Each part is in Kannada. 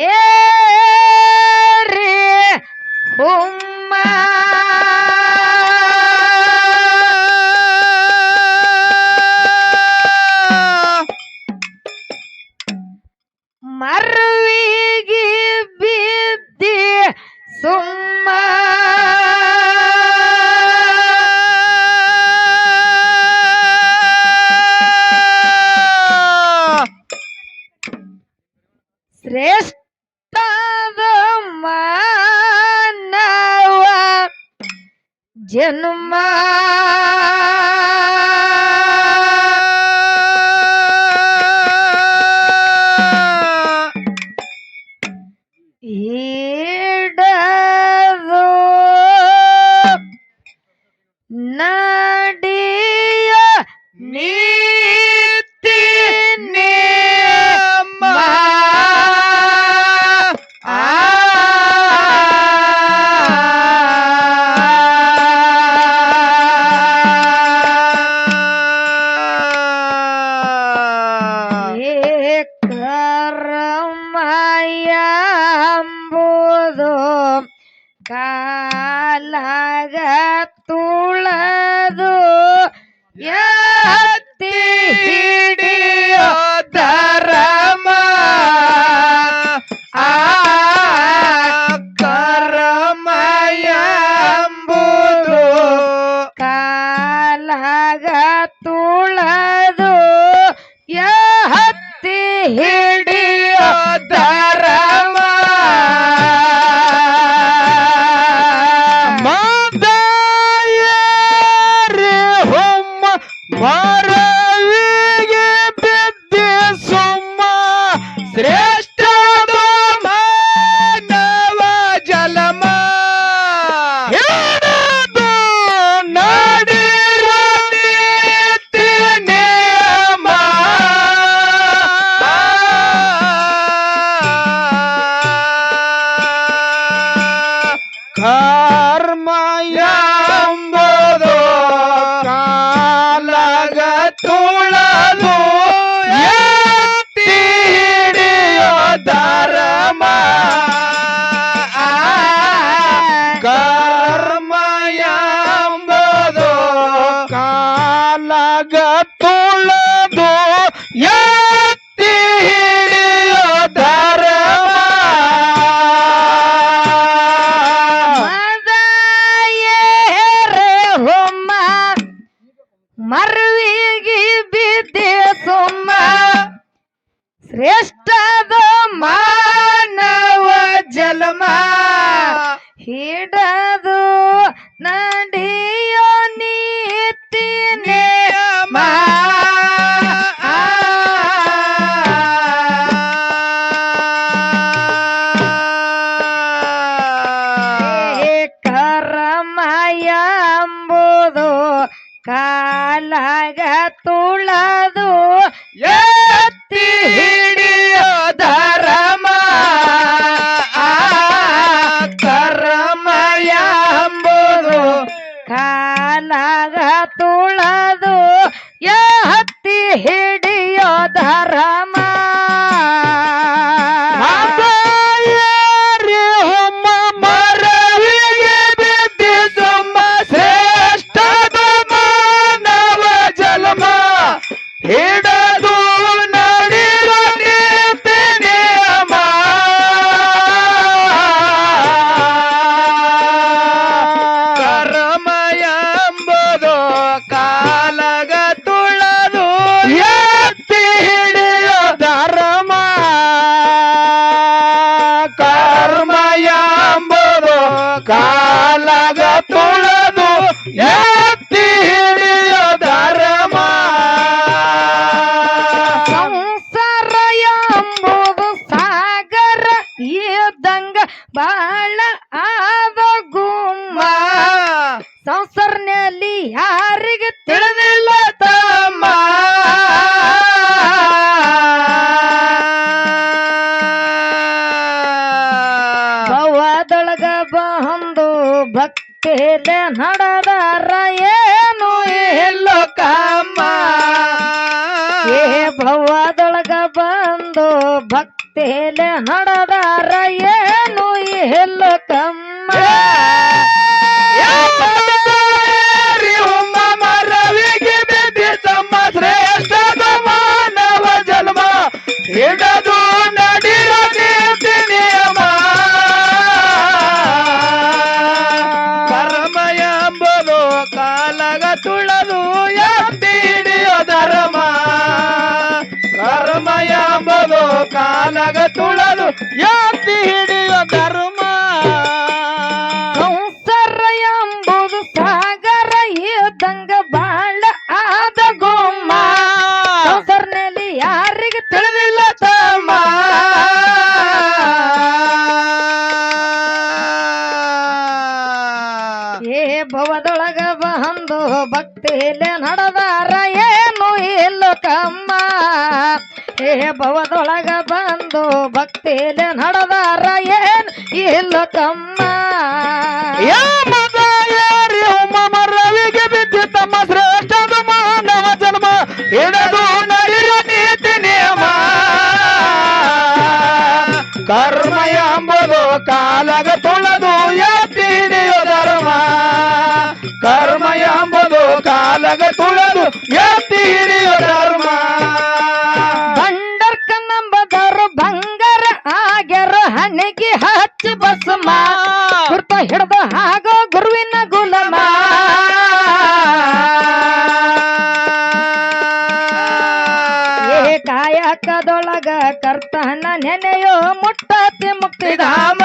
ಏರಿ ಹುಮ್ಮ ಮರವಿಗೆ ಬಿದ್ದಿ ಸುಮ್ಮ ಶ್ರೇಷ್ಠದ ಮಾನವ ಜನ್ಮ ಹಿಡದು ನಡಿಯ ನೀತಿ ನೇಮ ಕರ್ಮಯ ಎಂಬುದು ಕಾಲಾಗ ತುಳದು ಎತ್ತಿ ಹಿಡಿಯೋ ಧರ್ಮ ಕರ್ಮಯ ಎಂಬುದು ಕಾಲಾಗ ತುಳದು ಎತ್ತಿ ಹಿಡಿಯೋ ಧರ್ಮ ಮರವಿಗೆ ಬಿದ್ದೆ ಸುಮ್ಮ ಶ್ರೇಷ್ಠದ ಮಾನವ ಜಲಮ ಹಿಡಿದು ನಡಿರ ನೀತಿ ನೇಮ ಕರ್ಮ ಎಂಬುದು ಕಾಲಾಗ ತುಳದು ಎತ್ತಿ ಹಿಡಿಯೋ ಧರ್ಮ ಕರ್ಮ ಎಂಬುದು ಕಾಲಾಗ ತುಳದು ಎತ್ತಿ ಹಿಡಿಯೋ ಧರ್ಮ ಮರವಿಗೆ ಬಿದ್ದೆ ಸುಮ್ಮ ಶ್ರೇಷ್ಠದ ಮಾನವ ಜನ್ಮ ಹಿಡದು ನಡಿಯೋ ನೀತಿ ನೇಮ ಕರ್ಮಯ ಎಂಬುದು ಕಾಲಾಗ ತುಳದು ಎತ್ತಿ ಹಿಡಿಯೋ ಧರ್ಮ ಕರ್ಮಯ ಎಂಬುದು ಕಾಲಾಗ ತುಳದು ಎತ್ತಿ ಹಿಡಿಯೋ ಧರ್ಮ ಮರವಿಗೆ ಬಿದ್ದಿ ಸುಮ್ಮ ಶ್ರೇಷ್ಠದ ಮಾನವ ಜನ್ಮ ಹಿಡದು ನಡಿರ ನೀತಿ ನೇಮ ಕರ್ಮ ಎಂಬುದು ಕಾಲಾಗ ತುಳದು ಎತ್ತಿ ಹಿಡಿಯೋ ಧರ್ಮ ಕರ್ಮ ಎಂಬುದು ಕಾಲಾಗ ತುಳದು ಎತ್ತಿ ಹಿಡಿಯೋ ಧರ್ಮ ಸಂಸಾರ ಎಂಬುದು ಸಾಗರ ಇದ್ದಂಗ ಬಾಳ ಆದ ಗುಮ್ಮ ಸಂಸಾರನಲ್ಲಿ ಯಾರಿಗೆ ತಿಳಿದಿಲ್ಲ ತಮ್ಮ ಭವದೊಳಗ ಬಂದು ಭಕ್ತಿಲೆ ನಡೆದಾರ ಏನು ಎಲ್ಲೋ ಕಾಮ ಭವದೊಳಗ ಬಂದು ಭಕ್ತಿ ಭಕ್ತಿಲೆ ನಡೆದಾರ ಏನು ಇಲ್ಲಕಮ್ಮ ಮರವಿಗೆ ಬಿದ್ದಿತಮ್ಮ ಶ್ರೇಷ್ಠ ಮಾನವ ಜನ್ಮ ಹಿಡದು ನಡಿರೋ ನೀತಿ ನಿಯಮ ಕರ್ಮ ಎಂಬುದು ಕಾಲಗ ತುಳದು ಎತ್ತಿ ಹಿಡಿಯೋ ಧರ್ಮ ಕರ್ಮ ಎಂಬುದು ಕಾಲಗ ತುಳದು ಎತ್ತಿ ಹಿಡಿಯೋ ಧರ್ಮ ಸಂಸಾರ ಎಂಬುದು ಸಾಗರ ಇದ್ದಂಗ ಬಾಳ ಆದ ಗುಮ್ಮ ಸಂಸಾರನಲ್ಲಿ ಯಾರಿಗೆ ತಿಳಿದಿಲ್ಲ ತಮ್ಮ ಏ ಭವದೊಳಗ ಬಂದು ಭಕ್ತಿಲೆ ನಡೆದಾರ ಏನು ಇಲ್ಲಕಮ್ಮ ಏ ಭವದೊಳಗ ಬಂದು ಭಕ್ತಿಲೆ ನಡೆದಾರ ಏನು ಇಲ್ಲಕಮ್ಮ ಮರವಿಗೆ ಬಿದ್ದಿತಮ್ಮ ಶ್ರೇಷ್ಠ ಮಾನವ ಜನ್ಮ ಹಿಡದು ನಡಿರೋ ನೀತಿ ನಿಯಮ ಕರ್ಮ ಎಂಬುದು ಕಾಲಗ ತುಳದು ಎತ್ತಿ ಹಿಡಿಯೋ ಧರ್ಮ ಕರ್ಮ ಎಂಬುದು ಕಾಲಗ ತುಳದು ಎತ್ತಿ ಹಿಡಿಯೋ ಧರ್ಮ ಬಂಡರ್ಕ ನಂಬದರು ಬಂಗಾರ ಆಗ್ಯಾರ ಹಣಿಗೆ ಹಚ್ಚಿ ಬಸಮ ಗುರ್ತ ಹಿಡ್ದು ಹಾಗೋ ಗುರುವಿನ ಗುಲಮ ಏ ಕಾಯಕದೊಳಗ ಕರ್ತನ ನೆನೆಯೋ ಮುಟ್ಟತಿ ಮುಕ್ತಿಧಾಮ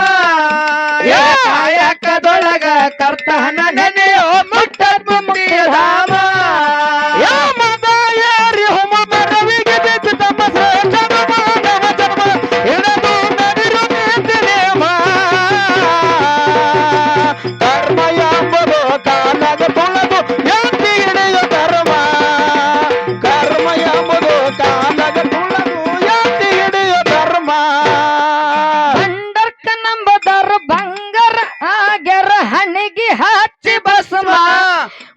ಕಾಯಕದೊಳಗ ಕರ್ತನ ನೆನೆಯೋ ಮುಟ್ಟತ್ ಮುಕ್ತಿಧಾಮ ಮರವಿಗೆ ಬಿದ್ದಿತಮ್ಮ ಶ್ರೇಷ್ಠ ಮಾನವ ಜನ್ಮ ಹಿಡದು ನಡಿರೋ ನೀತಿ ನಿಯಮ ಕರ್ಮ ಎಂಬುದು ಕಾಲಗ ತುಳದು ಎತ್ತಿ ಹಿಡಿಯೋ ಧರ್ಮ ಕರ್ಮ ಎಂಬುದು ಕಾಲಗ ತುಳದು ಎತ್ತಿ ಹಿಡಿಯೋ ಧರ್ಮ ಬಂಡರ್ಕ ನಂಬದರು ಬಂಗಾರ ಆಗ್ಯಾರ ಹಣಿಗೆ ಹಚ್ಚಿ ಬಸಮ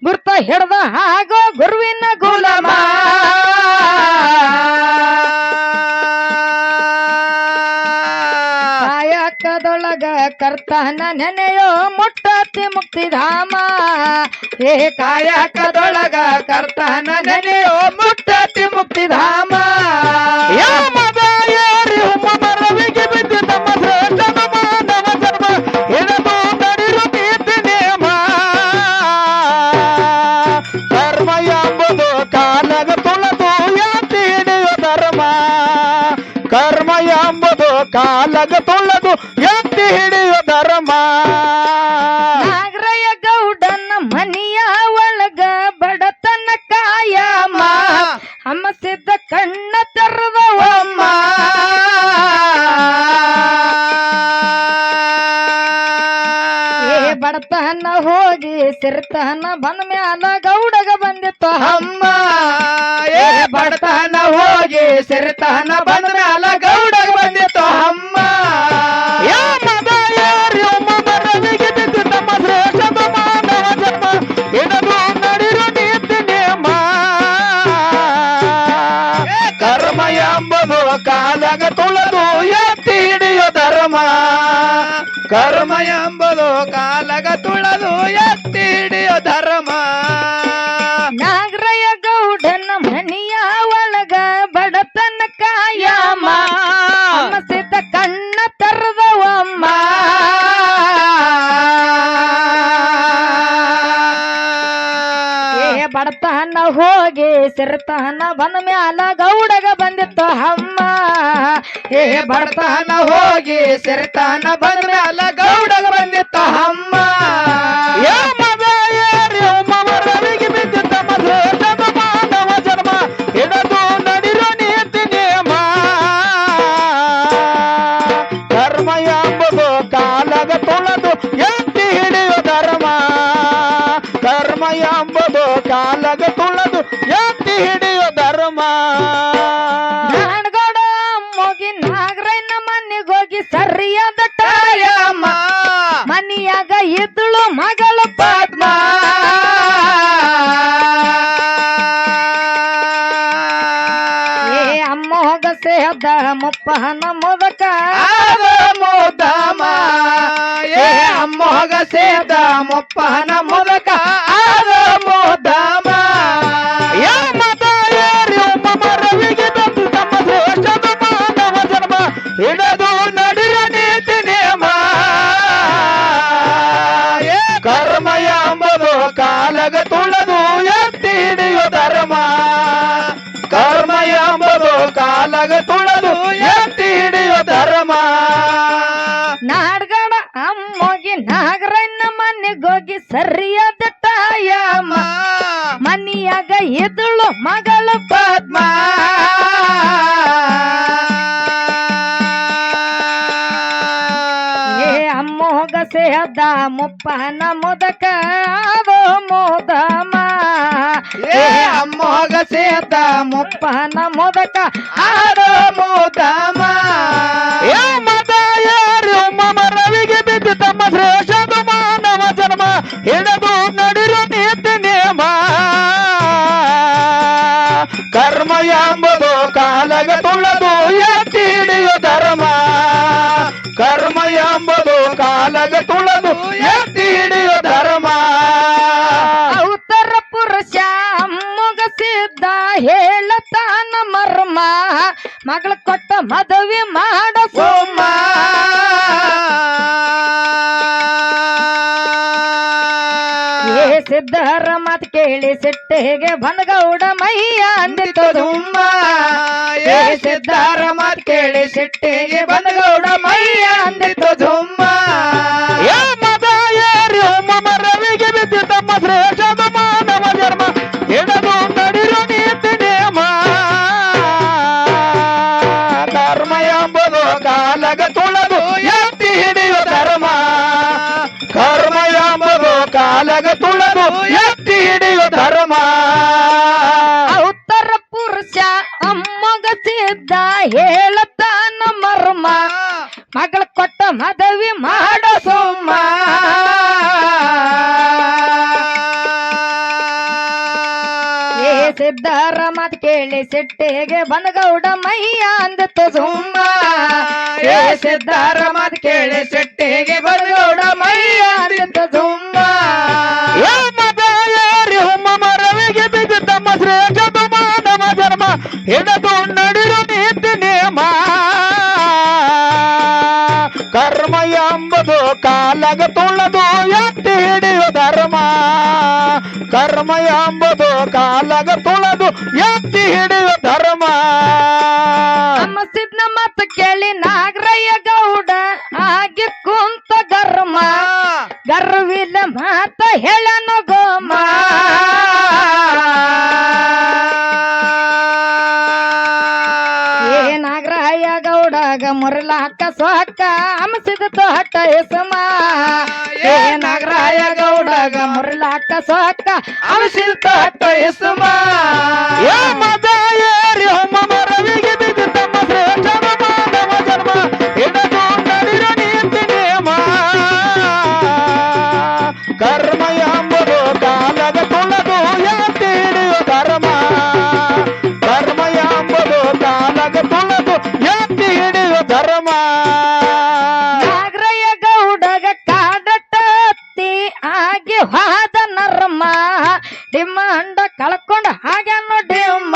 ಗುರ್ತ ಹಿಡ್ದು ಹಾಗೋ ಗುರುವಿನ ಗುಲಮ ಕಾಯಕದೊಳಗ ಕರ್ತನ ನೆನೆಯೋ ಮುಟ್ಟತಿ ಮುಕ್ತಿಧಾಮ ಏ ಕಾಯಕದೊಳಗ ಕರ್ತನ ನೆನೆಯೋ ಮುಟ್ಟತಿ ಮುಕ್ತಿಧಾಮ ಮರವಿಗೆ ಬಿದ್ದಿತಮ್ಮ ಶ್ರೇಷ್ಠ ಮಾನವ ಜನ್ಮ ಹಿಡದು ನಡಿರೋ ನೀತಿ ನಿಯಮ ಕರ್ಮ ಎಂಬುದು ಕಾಲಗ ತುಳದು ಎತ್ತಿ ಹಿಡಿಯೋ ಧರ್ಮ ಕರ್ಮ ಎಂಬುದು ಕಾಲಗ ತುಳದು ಎತ್ತಿ ಹಿಡಿಯೋ ಧರ್ಮ ನಾಗರಯ್ಯ ಗೌಡನ ಮನಿಯ ಒಳಗ ಬಡತನ ಕಾಯಮ್ಮ ಹಮ್ಮಸಿದ್ದ ಕಣ್ಣ ತೆರೆದವಮ್ಮ ಏ ಬಡತನ ಹೋಗಿ ಸಿರ್ತನ ಬಂದ ಮ್ಯಾಲ ಗೌಡಗ ಬಂದಿತ್ತು ಅಮ್ಮ ಏ ಬಡತನ ಹೋಗಿ ಸಿರಿತನ ಬಂದ ಮ್ಯಾಲ ಗೌಡಗ ಬಂದಿತ್ತು ಅಮ್ಮ ಮರವಿಗೆ ಬಿದ್ದಿತಮ್ಮ ಶ್ರೇಷ್ಠ ಮಾನವ ಜನ್ಮ ಹಿಡದು ನಡಿರೋ ನೀತಿ ನಿಯಮ ಕರ್ಮ ಎಂಬುದು ಕಾಲಗ ತುಳದು ಎತ್ತಿ ಹಿಡಿಯೋ ಧರ್ಮ ಕರ್ಮ ಎಂಬುದು ಕಾಲಗ ತುಳದು ಎತ್ತಿ ಹಿಡಿಯೋ ಧರ್ಮ ನಾಗರಯ್ಯ ಗೌಡನ ಮನಿಯ ಒಳಗ ಬಡತನ ಕಾಯಮ್ಮ ಹಮ್ಮಸಿದ್ದ ಕಣ್ಣ ತೆರೆದವಮ್ಮ ಏ ಬಡತನ ಹೋಗಿ ಸಿರ್ತನ ಬಂದ ಮ್ಯಾಲ ಗೌಡಗ ಬಂದಿತ್ತು ಅಮ್ಮ ಏ ಬಡತನ ಹೋಗಿ ಸಿರಿತನ ಬಂದ ಮ್ಯಾಲ ಗೌಡಗ ಬಂದಿತ್ತು ಅಮ್ಮ ಮರವಿಗೆ ಬಿದ್ದಿತಮ್ಮ ಶ್ರೇಷ್ಠ ಮಾನವ ಜನ್ಮ ಹಿಡದು ನಡಿರೋ ನೀತಿ ನಿಯಮ ಕರ್ಮ ಎಂಬುದು ಕಾಲಗ ತುಳದು ಎತ್ತಿ ಹಿಡಿಯೋ ಧರ್ಮ ಕರ್ಮ ಎಂಬುದು ಕಾಲಗ ತುಳದು ಎತ್ತಿ ಹಿಡಿಯೋ ಧರ್ಮ ನಾಡಗೌಡ ಹೋಗಿ ನಾಗರಯ್ಯನ ಮನೆಗೋಗಿ ಸರಿಯಾದ ಟೈಮ ಮನಿಯಾಗ ಇದ್ದಳು ಮಗಳು ಪದ್ಮ ಏ ಅಮ್ಮ ಅಮ್ಮೋಗ ಸೇದ ಮುಪ್ಪನ ಮುದಕ ಆದ ಮುದಮ ಏ ಅಮ್ಮೋಗ ಸೇದ ಮುಪ್ಪನ ಮುದಕ ಆದ ಮುದಮ ಹಿಡದು ನಡಿರ ನೀತಿ ನೇಮ ಕರ್ಮ ಎಂಬುದು ಕಾಲಗ ತುಳದು ಎತ್ತಿ ಹಿಡಿಯು ಧರ್ಮ ಕರ್ಮ ಎಂಬುದು ಕಾಲಗ ತುಳದು ಎತ್ತಿ ಹಿಡಿಯು ಧರ್ಮ ನಾಡ್ಗಡ ಅಮ್ಮೋಗಿ ನಾಗರನ್ನ ಮನೆಗೋಗಿ ಸರಿಯಾದ ಟೈಮ ಮನಿಯಾಗ ಇದ್ದಳು ಮಗಳು ಪದ್ಮ ಅಮ್ಮೋಗ ಸೇದ ಮುಪ್ಪನ ಮುದಕ ಅದು ಮುದಮ ಏ ಅಮ್ಮೋಗ ಸೇದ ಮುಪ್ಪನ ಮುದಕ ಆದ ಮುದಮ ಏ ಮತ ಯಾರು ರವಿಗೆ ಬಿದ್ದು ತಮ್ಮ ಶ್ರೇಷ್ಠ ಮಾನವ ಜನ್ಮ ಹಿಡದು ನಡಿರು ನೀತಿ ನೇಮ ಕರ್ಮ ಎಂಬುದು ಕಾಲಗ ತುಳದು ಎತ್ತಿ ಹಿಡಿಯು ಧರ್ಮ ಕರ್ಮ ಎಂಬುದು ಕಾಲಗ ತುಳದು ಎತ್ತಿ ಹಿಡಿಯು ಧರ್ಮ ಉತ್ತರ ಪುರುಷ ಅಮ್ಮಗ ಸಿದ್ಧ ಹೇಳತಾನ ಮರ್ಮ ಮಗಳ ಕೊಟ್ಟ ಮದುವೆ ಮಾಡ ಸೋಮ ಏ ಸಿದ್ಧರ ಮಾತು ಕೇಳಿ ಸಿಟ್ಟಿಗೆ ಬನಗೌಡ ಮೈಯ ಅಂದಿತ್ತು ದುಮ್ಮ ಏ ಸಿದ್ಧಾರ ಮಾತ್ ಕೇಳಿ ಸಿಟ್ಟಿಗೆ ಬಂದಗೌಡ ಮೈಯ ಅಂದಿತ್ತು ದುಮ್ಮ ಏ ಮತ ಯಾರು ರವಿಗೆ ಬಿದ್ದು ತಮ್ಮ ಶ್ರೇಷ್ಠ ಮಾನವ ಜನ್ಮ ಹಿಡದು ನಡಿರು ನೀತಿ ನೇಮ ಕರ್ಮ ಎಂಬುದು ಕಾಲಗ ತುಳದು ಎತ್ತಿ ಹಿಡಿಯು ಧರ್ಮ ಕರ್ಮ ಎಂಬುದು ಕಾಲಗ ತುಳದು ಎತ್ತಿ ಹಿಡಿಯು ಧರ್ಮ ಉತ್ತರ ಪುರುಷ ಅಮ್ಮಗ ಸಿದ್ಧ ಹೇಳತಾನ ಮರ್ಮ ಮಗಳ ಕೊಟ್ಟ ಮದುವೆ ಮಾಡ ಸೋಮ ಏ ಸಿದ್ಧರ ಮಾತು ಕೇಳಿ ಸಿಟ್ಟಿಗೆ ಬನಗೌಡ ಮೈಯ ಅಂದಿತ್ತು ಸುಮ್ಮ ಏ ಸಿದ್ಧಾರ ಮಾತು ಕೇಳಿ ಸಿಟ್ಟಿಗೆ ಬಂದಗೌಡ ಮೈಯ ಅಂದಿತ್ತು ದುಮ್ಮ ಏ ಮತ ಯಾರು ರವಿಗೆ ಬಿದ್ದು ತಮ್ಮ ಶ್ರೇಷ್ಠ ಮಾನವ ಜನ್ಮ ಹಿಡದು ನಡಿರು ನೀತಿ ನೇಮ ಕರ್ಮ ಎಂಬುದು ಕಾಲಗ ತುಳದು ಎತ್ತಿ ಹಿಡಿಯು ಧರ್ಮ ಕರ್ಮ ಎಂಬುದು ಕಾಲಗ ತುಳದು ಎತ್ತಿ ಹಿಡಿಯು ಧರ್ಮ ನಮ್ಮ ಸಿದ್ನ ಮಾತು ಕೇಳಿ ನಾಗರಯ್ಯ ಗೌಡ ಆಗಿ ಕುಂತ ಗರ್ಮ ಗರ್ವಿಲ್ಲ ಮಾತ ಹೇಳನು ಗೋಮ ಏ ನಾಗರಾಯ ಗೌಡಗ ಮುರಲಾಕ ಸೊಕ್ಕ ಹಮಸಿದ ತೋಟ ಎಸಮ ಏ ನಾಗರಾಯ ಗೌಡಗ ಮುರಲಾಕ ಸೊಕ್ಕ ಅವಸಿಲ್ ತಟ್ಟ ಎಸುಮ ಏ ಮತ ಏರಿ ರವಿಗೆ ಬಿದ್ದು ತಮ್ಮ ಶ್ರೇಷ್ಠ ಮಾನವ ಜನ್ಮ ಹಿಡದು ನಡಿರು ನೀತಿ ನೇಮ ಕರ್ಮ ಎಂಬುದು ಕಾಲಗ ತುಳದು ಎತ್ತಿ ಹಿಡಿಯು ಧರ್ಮ ಕರ್ಮ ಎಂಬುದು ಕಾಲಗ ತುಳದು ಎತ್ತಿ ಹಿಡಿಯು ಧರ್ಮ ನಾಗರಯ್ಯ ಗೌಡಗ ಕಾಡಟ್ಟಿ ಆಗಿ ಹಾದ ನರ್ಮ ಡಿಮಾಂಡ ಕಳ್ಕೊಂಡ ಹಾಗನ್ನು ಡಿಮ್ಮ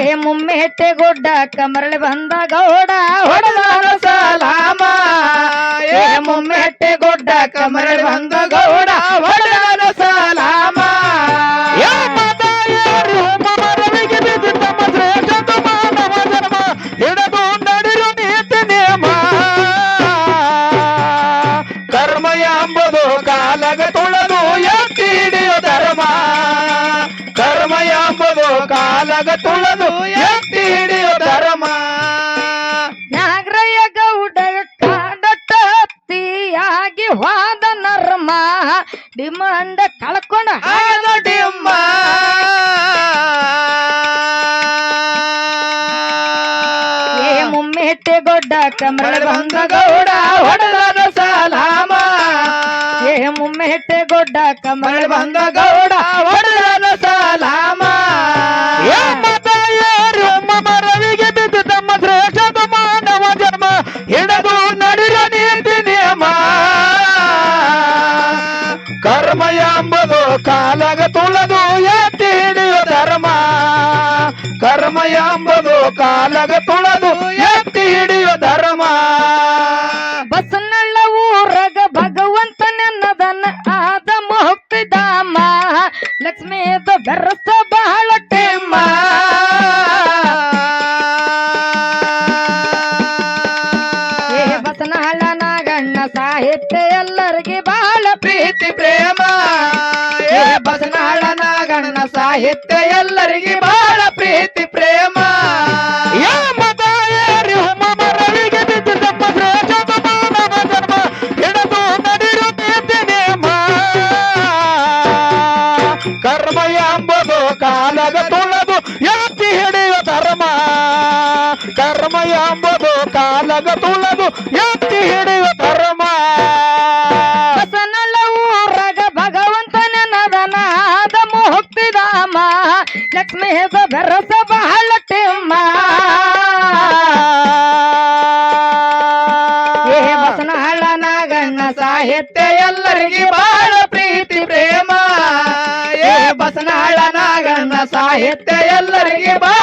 ಏ ಮುಮ್ಮೆಟ್ಟೆ ಗುಡ್ಡಕ್ಕ ಮರಳಿ ಬಂದ ಗೌಡ ಹೊಡೆದಾರ ಸಲಾಮ ಏ ಮುಮ್ಮೆಟ್ಟೆ ಗುಡ್ಡಕ್ಕ ಮರಳಿ ಬಂದ ಗೌಡ ಹೊಡೆದಾರ ಸಲಾಮ ಏ ಮತ ಯಾರು ರವಿಗೆ ಬಿದ್ದು ತಮ್ಮ ಶ್ರೇಷ್ಠ ಮಾನವ ಜನ್ಮ ಹಿಡದು ನಡಿರು ನೀತಿ ನೇಮ ಕರ್ಮ ಎಂಬುದು ಕಾಲಗ ತುಳದು ಎತ್ತಿ ಹಿಡಿಯು ಧರ್ಮ ಕರ್ಮ ಎಂಬುದು ಕಾಲಗ ತುಳದು ಎತ್ತಿ ಹಿಡಿಯು ಧರ್ಮ ನಾಗರಯ್ಯ ಗೌಡಗ ಕಾಡಟ್ಟಿ ಆಗಿ ಹೋದ ನರ್ಮ ಡಿಮಾಂಡ ಕಳ್ಕೊಂಡ ಆದ ಡಿಮ್ಮ ಏ ಮುಮ್ಮೆಟ್ಟೆ ಗುಡ್ಡಕ್ಕ ಮರಳಿ ಬಂದ ಗೌಡ ಹೊಡೆದಾರ ಸಲಾಮ ಏ ಮುಮ್ಮೆಟ್ಟೆ ಗುಡ್ಡಕ್ಕ ಮರಳಿ ಮರಳಿ ಬಂದ ಗೌಡ ಹೊಡೆದ ಎಂಬುದು ಕಾಲಗ ತುಳದು ಎತ್ತಿ ಹಿಡಿಯೋ ಧರ್ಮ ಕರ್ಮ ಎಂಬುದು ಕಾಲಗ ತುಳದು ಎತ್ತಿ ಹಿಡಿಯೋ ಧರ್ಮ ಬಸನಳ್ಳ ಊರಗ ಭಗವಂತನೆನ್ನದನ್ನ ಆದ ಮುಕ್ತಿಧಾಮ ಲಕ್ಷ್ಮೀದ ಬೆರಸ ಬಹಳ ಟೆಮ್ಮ ಏ ಬಸನಹಳ್ಳ ನಾಗಣ್ಣ ಸಾಹಿತ್ಯ ಎಲ್ಲರಿಗೆ ಬಹಳ ಪ್ರೀತಿ ಪ್ರೇಮ ಏ ಬಸನಾಳ ನಾಗಣ್ಣ ಸಾಹಿತ್ಯ ಎಲ್ಲರಿಗೆ ಬಹಳ ಪ್ರೀತಿ ಪ್ರೇಮ ಏ ಮತ ಏರಿ ಹುಮ್ಮ ಮರವಿಗೆ ಬಿದ್ದಿದ್ದ ಶ್ರೇಷ್ಠ ಮಾನವ ಜನ್ಮ ಹಿಡಿದು ನಡೆಯುತ್ತಿದ್ದೆ ನೇಮ ಕರ್ಮ ಎಂಬುದು ಕಾಲಗ ತುಳದು ಎತ್ತಿ ಹಿಡಿಯುವ ಧರ್ಮ ಕರ್ಮ ಎಂಬುದು ಕಾಲಗ ತುಳದು ಎತ್ತಿ ಹಿಡಿಯುವ ಧರ್ಮ ಬಸನಳ್ಳ ಊರಗ ಭಗವಂತನೆನ್ನದನಾದ ಮುಕ್ತಿಧಾಮ ಲಕ್ಷ್ಮೀದ ಬೆರಸ ಬಹಳ ಟೆಮ್ಮ ಏ ಬಸನಹಳ್ಳ ನಾಗಣ್ಣ ಸಾಹಿತ್ಯ ಎಲ್ಲರಿಗೆ ಬಹಳ ಪ್ರೀತಿ ಪ್ರೇಮ ಏ ಬಸನಾಳ ನಾಗಣ್ಣ ಸಾಹಿತ್ಯ ಎಲ್ಲರಿಗೆ ಬಹಳ